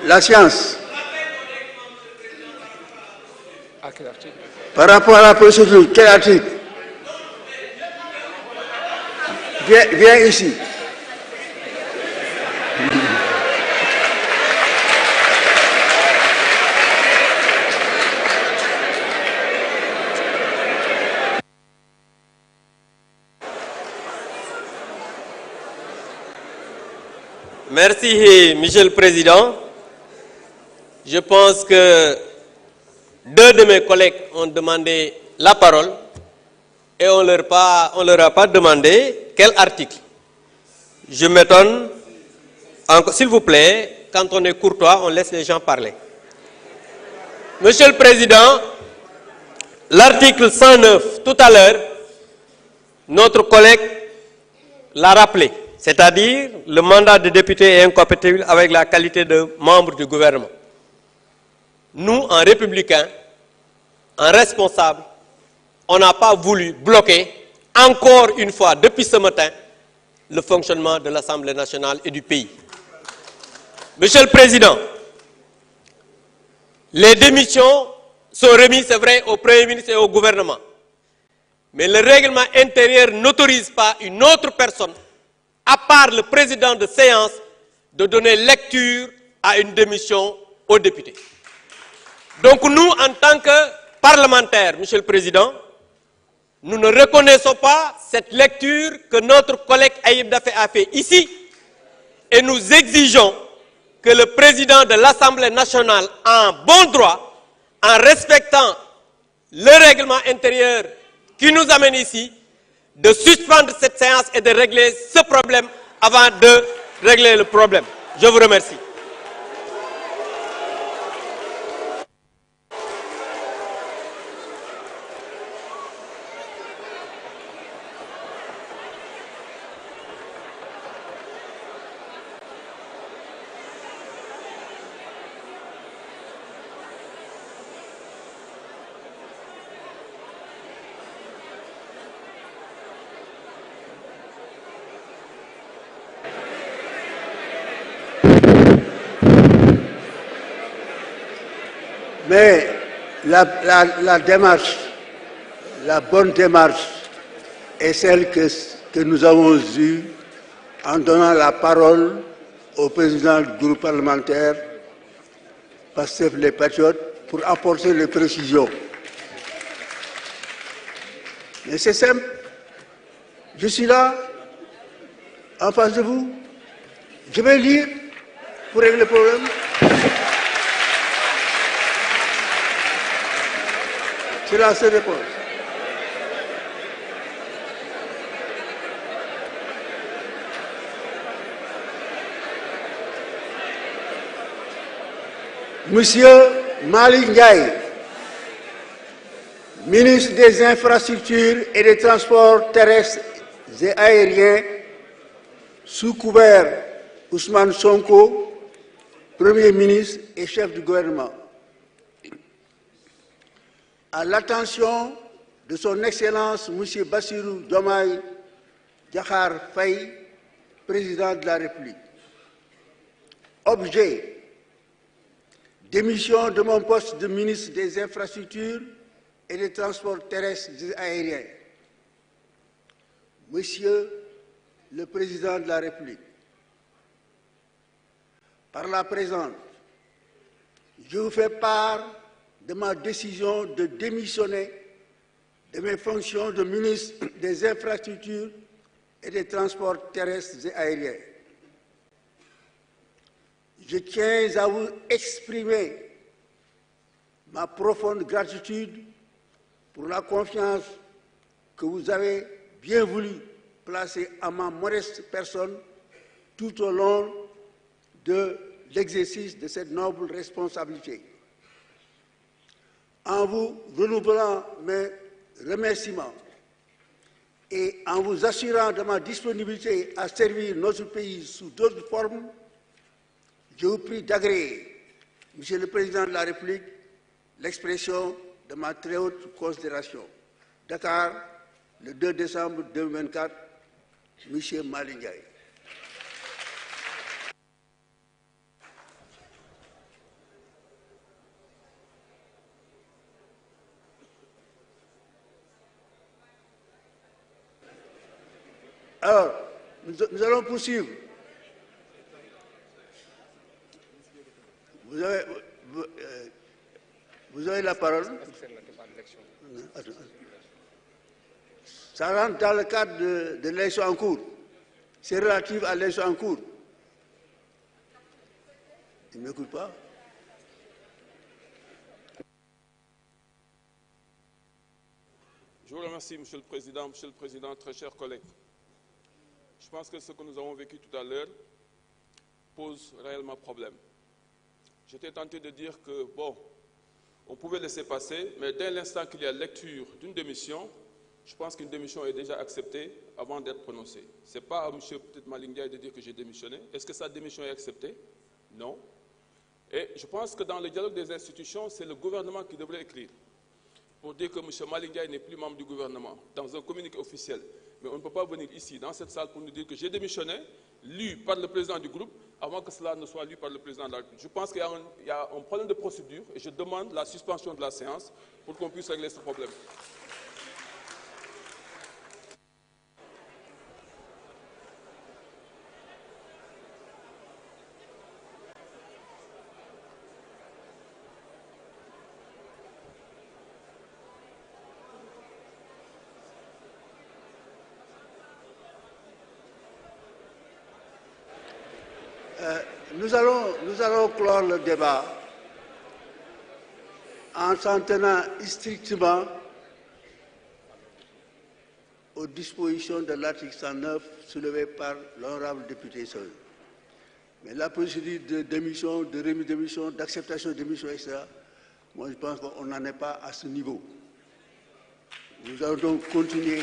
la science. À quel article? Par rapport à la procédure, quel article? Viens ici. Merci, Monsieur le Président. Je pense que deux de mes collègues ont demandé la parole et on leur a pas demandé quel article. Je m'étonne, s'il vous plaît, quand on est courtois, on laisse les gens parler. Monsieur le Président, l'article 109, tout à l'heure, notre collègue l'a rappelé, c'est-à-dire le mandat de député est incompatible avec la qualité de membre du gouvernement. Nous, en républicains, en responsables, on n'a pas voulu bloquer, encore une fois, depuis ce matin, le fonctionnement de l'Assemblée nationale et du pays. Monsieur le Président, les démissions sont remises, c'est vrai, au Premier ministre et au gouvernement. Mais le règlement intérieur n'autorise pas une autre personne, à part le président de séance, de donner lecture à une démission aux députés. Donc nous, en tant que parlementaires, Monsieur le Président, nous ne reconnaissons pas cette lecture que notre collègue Ayib Daffé a fait ici et nous exigeons que le président de l'Assemblée nationale, en bon droit, en respectant le règlement intérieur qui nous amène ici, de suspendre cette séance et de régler ce problème avant de régler le problème. Je vous remercie. Mais la démarche, la bonne démarche est celle que nous avons eue en donnant la parole au président du groupe parlementaire, Pastef les Patriotes, pour apporter les précisions. Mais c'est simple. Je suis là, en face de vous. Je vais lire pour régler le problème. C'est la seule réponse. Monsieur Malick Ndiaye, ministre des Infrastructures et des Transports terrestres et aériens, sous couvert Ousmane Sonko, Premier ministre et chef du gouvernement. À l'attention de son Excellence M. Bassirou Diomaye Diakhar Faye, président de la République. Objet: démission de mon poste de ministre des Infrastructures et des Transports terrestres et aériens. Monsieur le Président de la République, par la présente, je vous fais part de ma décision de démissionner de mes fonctions de ministre des Infrastructures et des Transports terrestres et aériens. Je tiens à vous exprimer ma profonde gratitude pour la confiance que vous avez bien voulu placer à ma modeste personne tout au long de l'exercice de cette noble responsabilité. En vous renouvelant mes remerciements et en vous assurant de ma disponibilité à servir notre pays sous d'autres formes, je vous prie d'agréer, Monsieur le Président de la République, l'expression de ma très haute considération. Dakar, le 2 décembre 2024, Monsieur Malick Ndiaye. Alors, nous allons poursuivre. Vous avez la parole. Ça rentre dans le cadre de l'élection en cours. C'est relatif à l'élection en cours. Il ne m'écoute pas. Je vous remercie, Monsieur le Président. Monsieur le Président, très chers collègues. Je pense que ce que nous avons vécu tout à l'heure pose réellement problème. J'étais tenté de dire que, bon, on pouvait laisser passer, mais dès l'instant qu'il y a lecture d'une démission, je pense qu'une démission est déjà acceptée avant d'être prononcée. Ce n'est pas à M. Malick Ndiaye de dire que j'ai démissionné. Est-ce que sa démission est acceptée? Non. Et je pense que dans le dialogue des institutions, c'est le gouvernement qui devrait écrire pour dire que M. Malick Ndiaye n'est plus membre du gouvernement, dans un communiqué officiel. Mais on ne peut pas venir ici, dans cette salle, pour nous dire que j'ai démissionné, lu par le président du groupe, avant que cela ne soit lu par le président de la République. Je pense qu'il y a un problème de procédure et je demande la suspension de la séance pour qu'on puisse régler ce problème. Nous allons clore le débat en s'en tenant strictement aux dispositions de l'article 109 soulevé par l'honorable député Sow. Mais la procédure de démission, de remise de démission, d'acceptation de démission, etc., moi je pense qu'on n'en est pas à ce niveau. Nous allons donc continuer